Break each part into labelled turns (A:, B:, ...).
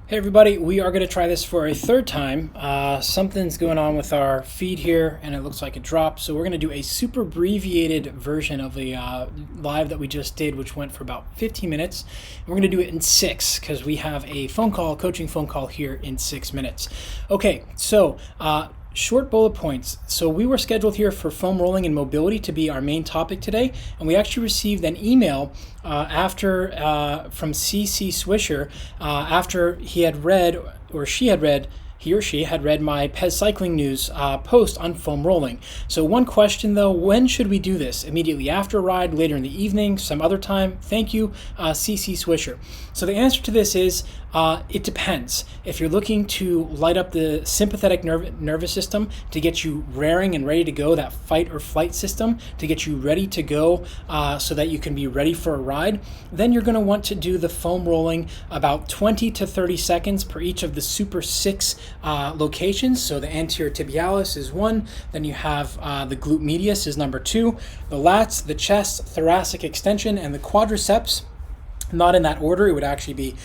A: Hey everybody, we are going to try this for a third time. Something's going on with our feed here and it looks like it dropped. So we're going to do a super abbreviated version of the live that we just did, which went for about 15 minutes. And we're going to do it in 6 because we have a coaching phone call here in 6 minutes. Okay, so short bullet points. So we were scheduled here for foam rolling and mobility to be our main topic today, and we actually received an email from CC Swisher after he or she had read my Pez Cycling News post on foam rolling. So one question though, when should we do this? Immediately after a ride, later in the evening, some other time? Thank you, CC Swisher. So the answer to this is it depends. If you're looking to light up the sympathetic nervous system to get you raring and ready to go, that fight or flight system to get you ready to go so that you can be ready for a ride, then you're going to want to do the foam rolling about 20 to 30 seconds per each of the Super 6 locations. So the anterior tibialis is one, then you have the glute medius is number 2, the lats, the chest, thoracic extension, and the quadriceps. Not in that order, it would actually be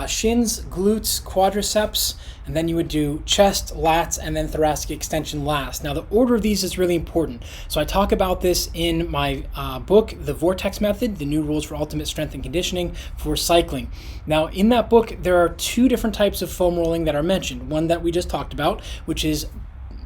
A: shins, glutes, quadriceps, and then you would do chest, lats, and then thoracic extension last. Now the order of these is really important. So I talk about this in my book, The Vortex Method, the new rules for ultimate strength and conditioning for cycling. Now in that book, there are 2 different types of foam rolling that are mentioned. One that we just talked about, which is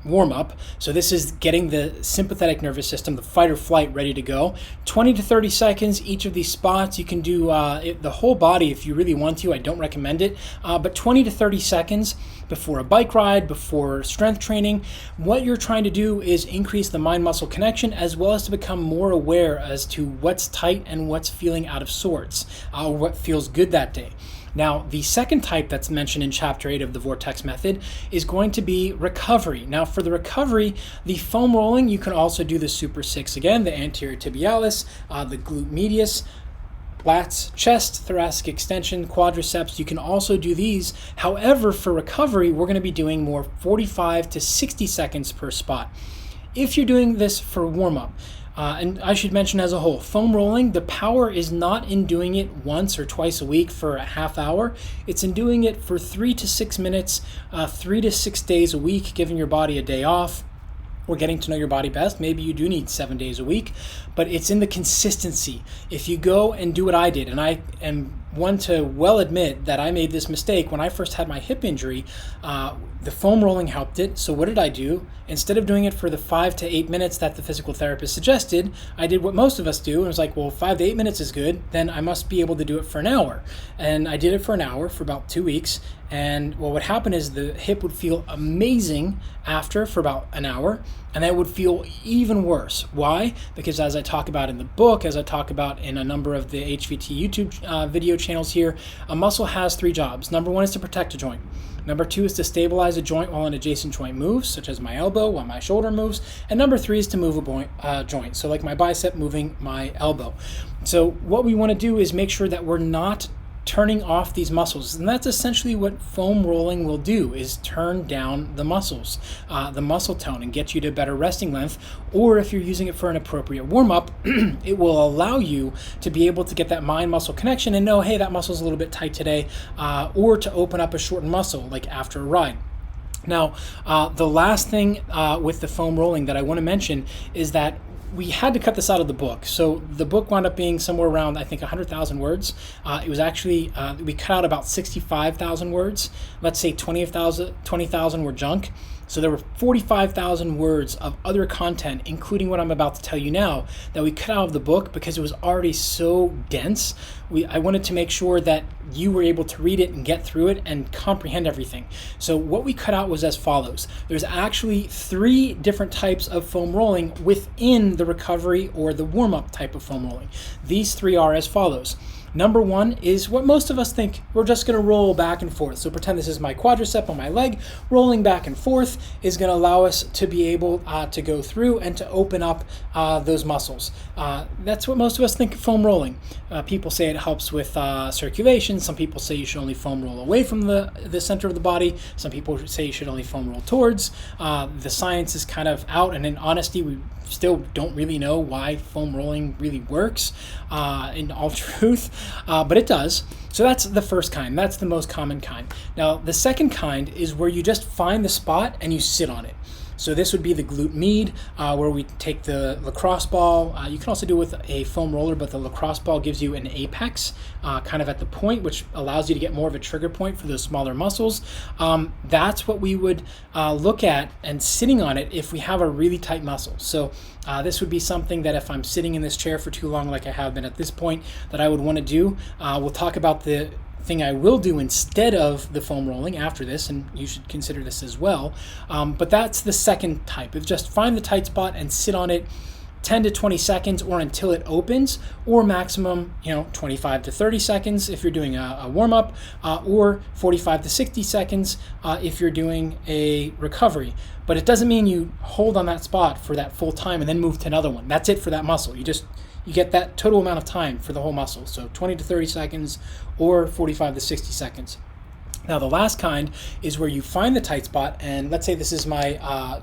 A: warm up. So this is getting the sympathetic nervous system, the fight or flight, ready to go. 20 to 30 seconds each of these spots. You can do the whole body if you really want to. I don't recommend it, but 20 to 30 seconds before a bike ride, before strength training. What you're trying to do is increase the mind-muscle connection, as well as to become more aware as to what's tight and what's feeling out of sorts, or what feels good that day. Now, the second type that's mentioned in Chapter 8 of the Vortex Method is going to be recovery. Now, for the recovery, the foam rolling, you can also do the Super 6 again, the anterior tibialis, the glute medius, lats, chest, thoracic extension, quadriceps. You can also do these. However, for recovery, we're going to be doing more 45 to 60 seconds per spot. If you're doing this for warm-up, and I should mention as a whole, foam rolling, the power is not in doing it once or twice a week for a half hour. It's in doing it for 3 to 6 minutes, 3 to 6 days a week, giving your body a day off, or getting to know your body best. Maybe you do need 7 days a week, but it's in the consistency. If you go and do what I did, and I am one to well admit that I made this mistake when I first had my hip injury, the foam rolling helped it. So what did I do? Instead of doing it for the 5 to 8 minutes that the physical therapist suggested, I did what most of us do, and was like, well, 5 to 8 minutes is good, then I must be able to do it for an hour. And I did it for an hour for about 2 weeks. And what would happen is the hip would feel amazing after for about an hour, and then it would feel even worse. Why? Because as I talk about in the book, as I talk about in a number of the HVT YouTube video channels here, a muscle has 3 jobs. Number 1 is to protect a joint. Number 2 is to stabilize a joint while an adjacent joint moves, such as my elbow while my shoulder moves. And number 3 is to move a joint, so like my bicep moving my elbow. So what we want to do is make sure that we're not turning off these muscles, and that's essentially what foam rolling will do, is turn down the muscles, the muscle tone, and get you to better resting length. Or if you're using it for an appropriate warm-up, it will allow you to be able to get that mind-muscle connection and know, hey, that muscle's a little bit tight today, or to open up a shortened muscle like after a ride. Now, the last thing with the foam rolling that I want to mention is that we had to cut this out of the book. So the book wound up being somewhere around, I think, 100,000 words. It was actually, we cut out about 65,000 words. Let's say 20,000 were junk. So there were 45,000 words of other content, including what I'm about to tell you now, that we cut out of the book because it was already so dense. I wanted to make sure that you were able to read it and get through it and comprehend everything. So what we cut out was as follows. There's actually 3 different types of foam rolling within the recovery or the warm-up type of foam rolling. These 3 are as follows. Number 1 is what most of us think. We're just going to roll back and forth. So pretend this is my quadricep on my leg. Rolling back and forth is going to allow us to be able to go through and to open up those muscles. That's what most of us think of foam rolling. People say it helps with circulation. Some people say you should only foam roll away from the center of the body. Some people say you should only foam roll towards. The science is kind of out, and in honesty, we still don't really know why foam rolling really works, in all truth. but it does. So that's the first kind. That's the most common kind. Now, the second kind is where you just find the spot and you sit on it. So this would be the glute med, where we take the lacrosse ball. You can also do it with a foam roller, but the lacrosse ball gives you an apex kind of at the point, which allows you to get more of a trigger point for those smaller muscles. That's what we would look at and sitting on it if we have a really tight muscle. So this would be something that if I'm sitting in this chair for too long, like I have been at this point, that I would want to do. We'll talk about the thing I will do instead of the foam rolling after this, and you should consider this as well. But that's the second type. Of just find the tight spot and sit on it 10 to 20 seconds or until it opens, or maximum 25 to 30 seconds if you're doing a warm-up, or 45 to 60 seconds if you're doing a recovery. But it doesn't mean you hold on that spot for that full time and then move to another one. That's it for that muscle. You get that total amount of time for the whole muscle. So 20 to 30 seconds or 45 to 60 seconds. Now, the last kind is where you find the tight spot, and let's say this is my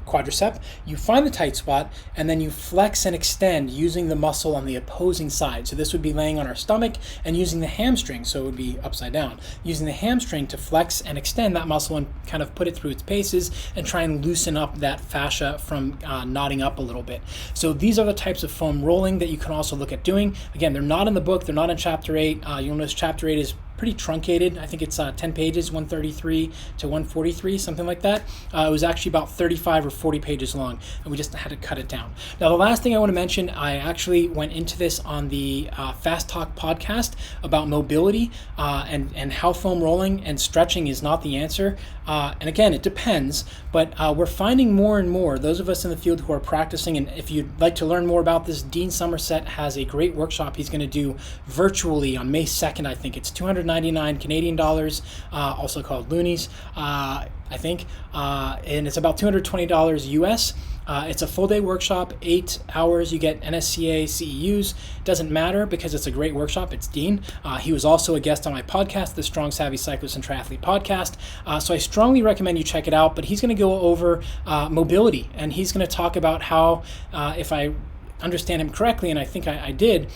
A: quadricep. You find the tight spot, and then you flex and extend using the muscle on the opposing side. So this would be laying on our stomach and using the hamstring, so it would be upside down. Using the hamstring to flex and extend that muscle and kind of put it through its paces and try and loosen up that fascia from knotting up a little bit. So these are the types of foam rolling that you can also look at doing. Again, they're not in the book. They're not in Chapter 8. You'll notice Chapter 8 is pretty truncated. I think it's 10 pages, 133 to 143, something like that. It was actually about 35 or 40 pages long, and we just had to cut it down. Now, the last thing I want to mention, I actually went into this on the Fast Talk podcast about mobility and how foam rolling and stretching is not the answer. And again, it depends, but we're finding more and more, those of us in the field who are practicing, and if you'd like to learn more about this, Dean Somerset has a great workshop he's going to do virtually on May 2nd, I think. It's $299 Canadian dollars, also called loonies, I think, and it's about $220 US. It's a full day workshop, 8 hours. You get NSCA CEUs. Doesn't matter because it's a great workshop. It's Dean. He was also a guest on my podcast, the Strong Savvy Cyclists and Triathlete podcast. So I strongly recommend you check it out. But he's going to go over mobility, and he's going to talk about how, if I understand him correctly, and I think I did,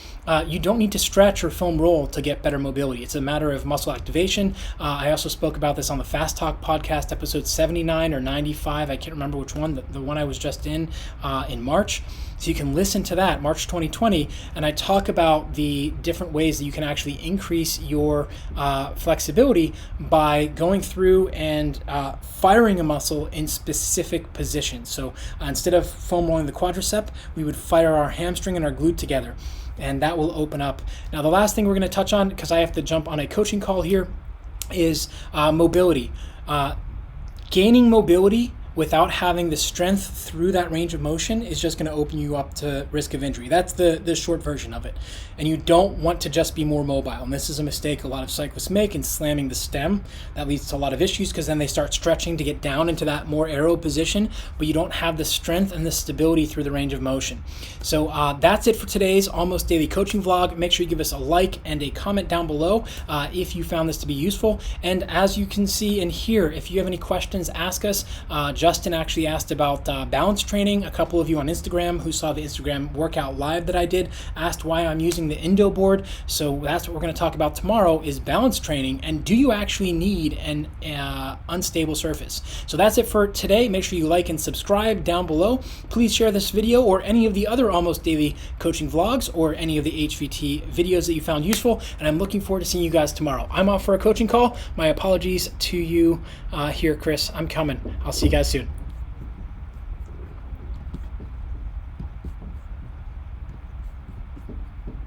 A: you don't need to stretch or foam roll to get better mobility. It's a matter of muscle activation. I also spoke about this on the Fast Talk podcast, episode 79 or 95. I can't remember which one, the one I was just in March. So you can listen to that, March 2020, and I talk about the different ways that you can actually increase your flexibility by going through and firing a muscle in specific positions. So instead of foam rolling the quadricep, we would fire our hamstring and our glute together, and that will open up. Now, the last thing we're going to touch on, because I have to jump on a coaching call here, is mobility. Gaining mobility without having the strength through that range of motion is just going to open you up to risk of injury. That's the short version of it. And you don't want to just be more mobile. And this is a mistake a lot of cyclists make in slamming the stem. That leads to a lot of issues because then they start stretching to get down into that more aero position, but you don't have the strength and the stability through the range of motion. So that's it for today's Almost Daily Coaching Vlog. Make sure you give us a like and a comment down below if you found this to be useful. And as you can see and hear, if you have any questions, ask us. Justin actually asked about balance training. A couple of you on Instagram who saw the Instagram workout live that I did asked why I'm using the Indo board. So that's what we're going to talk about tomorrow, is balance training, and do you actually need an unstable surface? So that's it for today. Make sure you like and subscribe down below. Please share this video or any of the other Almost Daily Coaching Vlogs or any of the HVT videos that you found useful, and I'm looking forward to seeing you guys tomorrow. I'm off for a coaching call. My apologies to you here, Chris. I'm coming. I'll see you guys soon.